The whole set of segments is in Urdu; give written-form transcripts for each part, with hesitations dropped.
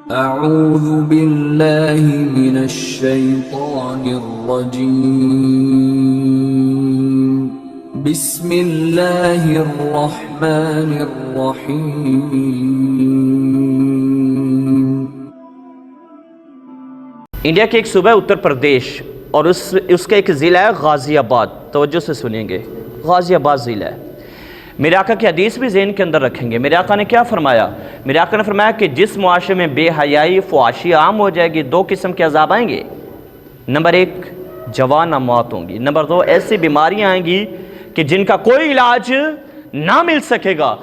اعوذ باللہ من الشیطان الرجیم بسم اللہ الرحمن الرحیم۔ انڈیا کے ایک صوبہ اتر پردیش اور اس کا ایک ضلع ہے غازی آباد۔ توجہ سے سنیں گے، غازی آباد ضلع ہے۔ میرے آقا کی حدیث بھی ذہن کے اندر رکھیں گے۔ میرے آقا نے کیا فرمایا؟ میرے آقا نے فرمایا کہ جس معاشرے میں بے حیائی فحاشی عام ہو جائے گی، دو قسم کے عذاب آئیں گے۔ نمبر ایک، جوان موت ہوں گی۔ نمبر دو، ایسی بیماریاں آئیں گی کہ جن کا کوئی علاج نہ مل سکے گا۔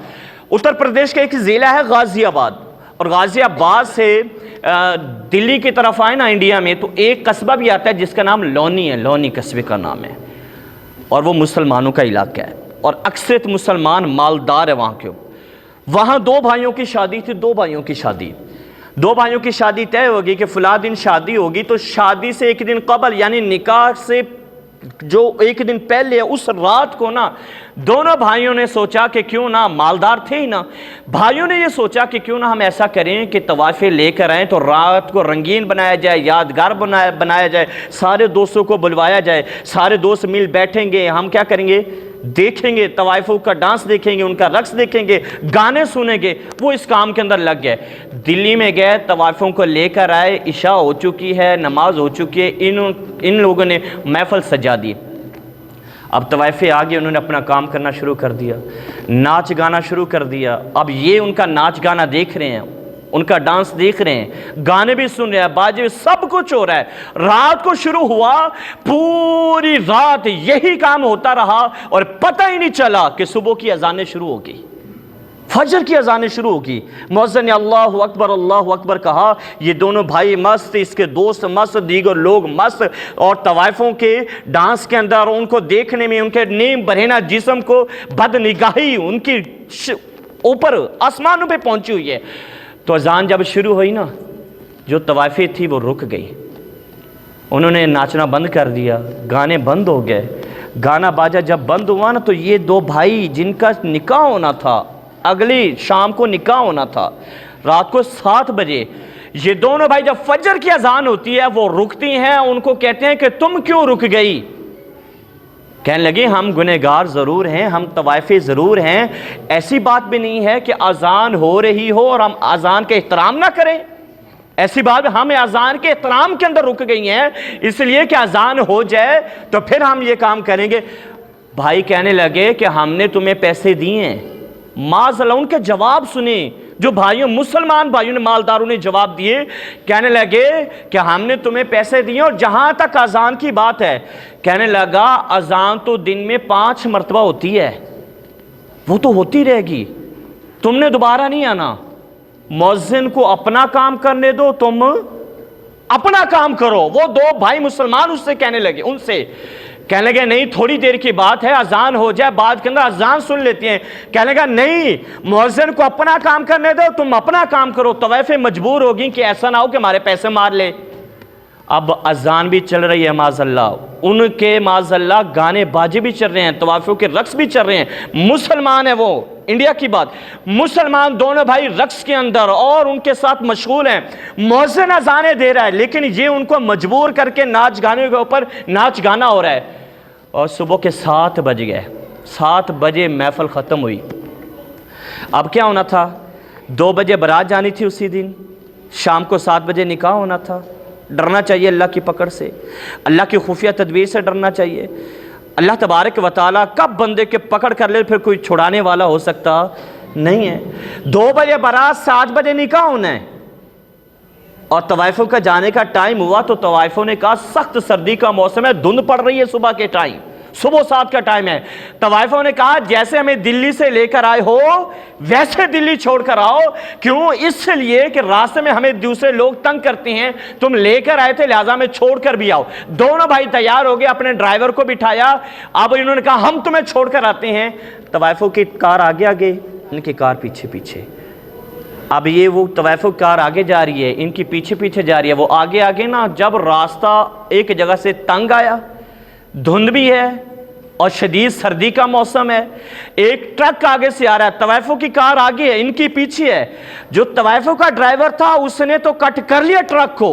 اتر پردیش کا ایک ضلع ہے غازی آباد، اور غازی آباد سے دلی کی طرف آئے نا انڈیا میں، تو ایک قصبہ بھی آتا ہے جس کا نام لونی ہے۔ لونی قصبے کا نام ہے، اور وہ مسلمانوں کا علاقہ ہے، اور اکثریت مسلمان مالدار ہے وہاں کے۔ وہاں دو بھائیوں کی شادی تھی، دو بھائیوں کی شادی طے ہوگی کہ فلاں دن شادی ہوگی، تو شادی سے ایک دن قبل یعنی نکاح سے جو ایک دن پہلے اس رات کو نا دونوں بھائیوں نے سوچا کہ کیوں نہ، مالدار تھے ہی نا، بھائیوں نے یہ سوچا کہ کیوں نہ ہم ایسا کریں کہ طوائفیں لے کر آئیں تو رات کو رنگین بنایا جائے، یادگار بنایا جائے، سارے دوستوں کو بلوایا جائے، سارے دوست مل بیٹھیں گے، ہم کیا کریں گے، دیکھیں گے، طوائفوں کا ڈانس دیکھیں گے، ان کا رقص دیکھیں گے، گانے سنیں گے۔ وہ اس کام کے اندر لگ گئے، دلی میں گئے، طوائفوں کو لے کر آئے، عشاء ہو چکی ہے، نماز ہو چکی ہے، ان لوگوں نے محفل سجا دی۔ اب طوائفیں آگے، انہوں نے اپنا کام کرنا شروع کر دیا، ناچ گانا شروع کر دیا۔ اب یہ ان کا ناچ گانا دیکھ رہے ہیں، ان کا ڈانس دیکھ رہے ہیں، گانے بھی سن رہے ہیں، باجے بھی، سب کچھ ہو رہا ہے۔ رات کو شروع ہوا، پوری رات یہی کام ہوتا رہا، اور پتہ ہی نہیں چلا کہ صبح کی اذانیں شروع ہو گئی، فجر کی اذانیں شروع ہو گئی۔ مؤذن نے اللہ اکبر کہا، یہ دونوں بھائی مست، اس کے دوست مست، دیگر لوگ مست، اور طوائفوں کے ڈانس کے اندر ان کو دیکھنے میں ان کے نیم برہنہ جسم کو بد نگاہی ان کی اوپر آسمانوں پہ پہنچی ہوئی ہے۔ تو اذان جب شروع ہوئی نا، جو طوائفیں تھی وہ رک گئی، انہوں نے ناچنا بند کر دیا، گانے بند ہو گئے۔ گانا باجا جب بند ہوا نا، تو یہ دو بھائی جن کا نکاح ہونا تھا، اگلی شام کو نکاح ہونا تھا، رات کو 7 بجے، یہ دونوں بھائی جب فجر کی اذان ہوتی ہے وہ رکتی ہیں، ان کو کہتے ہیں کہ تم کیوں رک گئی؟ کہنے لگے ہم گنہگار ضرور ہیں، ہم طوائفیں ضرور ہیں، ایسی بات بھی نہیں ہے کہ اذان ہو رہی ہو اور ہم اذان کے احترام نہ کریں، ایسی بات ہم اذان کے احترام کے اندر رک گئی ہیں، اس لیے کہ اذان ہو جائے تو پھر ہم یہ کام کریں گے۔ بھائی کہنے لگے کہ ہم نے تمہیں پیسے دیے ہیں۔ معاذ اللہ، ان کے جواب سنیں، جو مسلمان بھائیوں نے، مالداروں نے جواب دیے، کہنے لگے کہ ہم نے تمہیں پیسے دیے، اور جہاں تک اذان کی بات ہے، کہنے لگا اذان تو دن میں 5 مرتبہ ہوتی ہے، وہ تو ہوتی رہے گی، تم نے دوبارہ نہیں آنا، مؤذن کو اپنا کام کرنے دو، تم اپنا کام کرو۔ وہ دو بھائی مسلمان اس سے کہنے لگے نہیں، تھوڑی دیر کی بات ہے، اذان ہو جائے، بعد کے اندر اذان سن لیتے ہیں۔ کہنے لگا نہیں، مؤذن کو اپنا کام کرنے دو، تم اپنا کام کرو۔ طوائفیں مجبور ہوگی کہ ایسا نہ ہو کہ ہمارے پیسے مار لے۔ اب اذان بھی چل رہی ہے، معاذ اللہ، ان کے معاذ اللہ گانے باجے بھی چل رہے ہیں، طوائفوں کے رقص بھی چل رہے ہیں، مسلمان ہیں وہ، انڈیا کی بات، مسلمان دونوں بھائی رقص کے اندر اور ان کے ساتھ مشغول ہیں۔ مؤذن اذانیں دے رہا ہے، لیکن یہ ان کو مجبور کر کے ناچ گانے کے اوپر ناچ گانا ہو رہا ہے۔ اور صبح کے 7 بج گئے، 7 بجے محفل ختم ہوئی۔ اب کیا ہونا تھا؟ 2 بجے برات جانی تھی اسی دن، شام کو 7 بجے نکاح ہونا تھا۔ ڈرنا چاہیے اللہ کی پکڑ سے، اللہ کی خفیہ تدبیر سے ڈرنا چاہیے۔ اللہ تبارک و تعالیٰ کب بندے کے پکڑ کر لے پھر کوئی چھڑانے والا ہو سکتا نہیں ہے۔ 2 بجے برات، 7 بجے نکاح ہونا ہے، اور طوائفوں کا جانے کا ٹائم ہوا تو طوائفوں نے کہا سخت سردی کا موسم ہے، دھند پڑ رہی ہے، صبح کے ٹائم، صبح 7 کا ٹائم ہے۔ طوائفوں نے کہا جیسے ہمیں دلی سے لے کر آئے ہو ویسے دلی چھوڑ کر آؤ، کیوں؟ اس لیے کہ راستے میں ہمیں دوسرے لوگ تنگ کرتے ہیں، تم لے کر آئے تھے لہٰذا میں چھوڑ کر بھی آؤ۔ دونوں بھائی تیار ہو گئے، اپنے ڈرائیور کو بٹھایا، اب انہوں نے کہا ہم تمہیں چھوڑ کر آتے ہیں۔ طوائفوں کی کار آگے آگے، ان کی کار پیچھے پیچھے۔ اب یہ وہ طوائفوں کی کار آگے جا رہی ہے، ان کی پیچھے پیچھے جا رہی ہے، وہ آگے آگے نا، جب راستہ ایک جگہ سے تنگ آیا، دھند بھی ہے، اور شدید سردی کا موسم ہے، ایک ٹرک آگے سے آ رہا ہے، طوائفوں کی کار آگے ہے، ان کی پیچھے ہے۔ جو طوائفوں کا ڈرائیور تھا اس نے تو کٹ کر لیا ٹرک کو،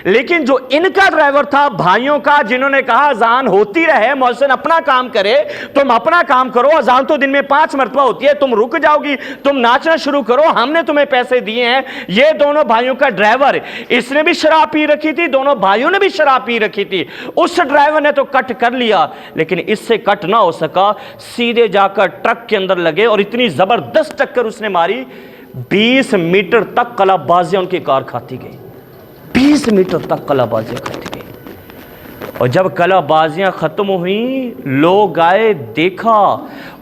لیکن جو ان کا ڈرائیور تھا بھائیوں کا، جنہوں نے کہا اذان ہوتی رہے، مؤذن اپنا کام کرے، تم اپنا کام کرو، اذان تو دن میں 5 مرتبہ ہوتی ہے، تم رک جاؤ گی، تم ناچنا شروع کرو، ہم نے تمہیں پیسے دیے ہیں۔ یہ دونوں بھائیوں کا ڈرائیور، اس نے بھی شراب پی رکھی تھی، دونوں بھائیوں نے بھی شراب پی رکھی تھی، اس ڈرائیور نے تو کٹ کر لیا، لیکن اس سے کٹ نہ ہو سکا، سیدھے جا کر ٹرک کے اندر لگے اور اتنی زبردست ٹکر اس نے ماری، 20 میٹر تک قلعہ بازیاں ان کی کار کھاتی گئی، 20 میٹر تک قلعہ بازیاں کھاتی گئی۔ اور جب قلعہ بازیاں ختم ہوئیں، لوگ آئے، دیکھا،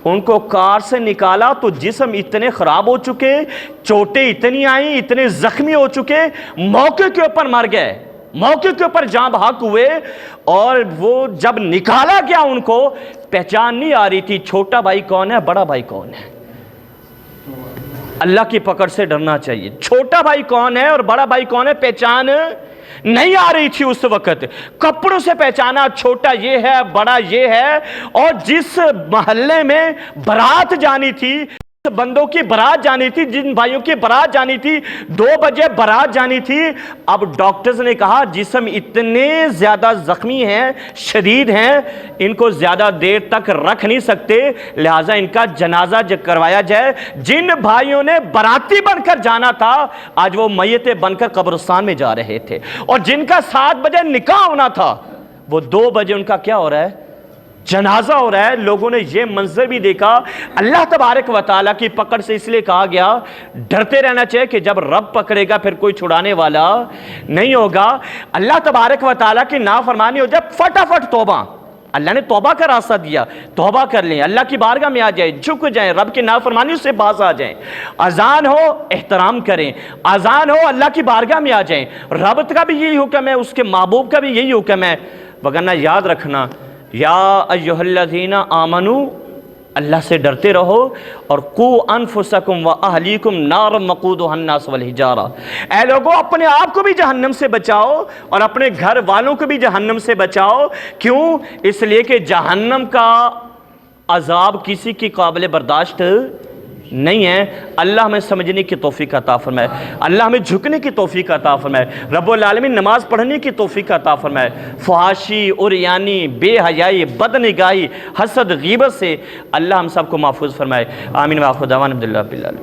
ان کو کار سے نکالا تو جسم اتنے خراب ہو چکے، چوٹیں اتنی آئیں، اتنے زخمی ہو چکے، موقع کے اوپر مر گئے، موقع کے اوپر جاں بحق ہوئے۔ اور وہ جب نکالا گیا ان کو پہچان نہیں آ رہی تھی، چھوٹا بھائی کون ہے، بڑا بھائی کون ہے۔ اللہ کی پکڑ سے ڈرنا چاہیے، چھوٹا بھائی کون ہے اور بڑا بھائی کون ہے پہچان نہیں آ رہی تھی اس وقت، کپڑوں سے پہچانا، چھوٹا یہ ہے، بڑا یہ ہے۔ اور جس محلے میں برات جانی تھی، بندوں کی برات جانی تھی، جن بھائیوں کی برات جانی تھی، 2 بجے برات جانی تھی، اب ڈاکٹرز نے کہا جسم اتنے زیادہ زخمی ہیں، شدید ہیں، ان کو زیادہ دیر تک رکھ نہیں سکتے، لہٰذا ان کا جنازہ کروایا جائے۔ جن بھائیوں نے باراتی بن کر جانا تھا آج وہ میتیں بن کر قبرستان میں جا رہے تھے، اور جن کا 7 بجے نکاح ہونا تھا وہ 2 بجے ان کا کیا ہو رہا ہے، جنازہ ہو رہا ہے۔ لوگوں نے یہ منظر بھی دیکھا۔ اللہ تبارک و تعالیٰ کی پکڑ سے اس لیے کہا گیا ڈرتے رہنا چاہیے کہ جب رب پکڑے گا پھر کوئی چھڑانے والا نہیں ہوگا۔ اللہ تبارک و تعالیٰ کی نافرمانی ہو جب فٹافٹ توبہ، اللہ نے توبہ کا راستہ دیا، توبہ کر لیں، اللہ کی بارگاہ میں آ جائیں، جھک جائیں، رب کی نافرمانی سے باز آ جائیں۔ اذان ہو احترام کریں، اذان ہو اللہ کی بارگاہ میں آ جائیں، رب کا بھی یہی حکم ہے، اس کے محبوب کا بھی یہی حکم ہے۔ وگرنہ یاد رکھنا، یا ایھا الذین آمنوا، اللہ سے ڈرتے رہو، اور قوا انفسکم واہلیکم نارا وقودھا الناس والحجارہ، اے لوگوں اپنے آپ کو بھی جہنم سے بچاؤ اور اپنے گھر والوں کو بھی جہنم سے بچاؤ۔ کیوں؟ اس لیے کہ جہنم کا عذاب کسی کی قابل برداشت نہیں ہے۔ اللہ ہمیں سمجھنے کی توفیق عطا فرمائے، اللہ ہمیں جھکنے کی توفیق عطا فرمائے، رب العالمین نماز پڑھنے کی توفیق عطا فرمائے، فحاشی، عریانی، بے حیائی، بدنگاہی، حسد، غیبت سے اللہ ہم سب کو محفوظ فرمائے۔ آمین۔ وآخر دعوانا الحمدللہ رب العالمین۔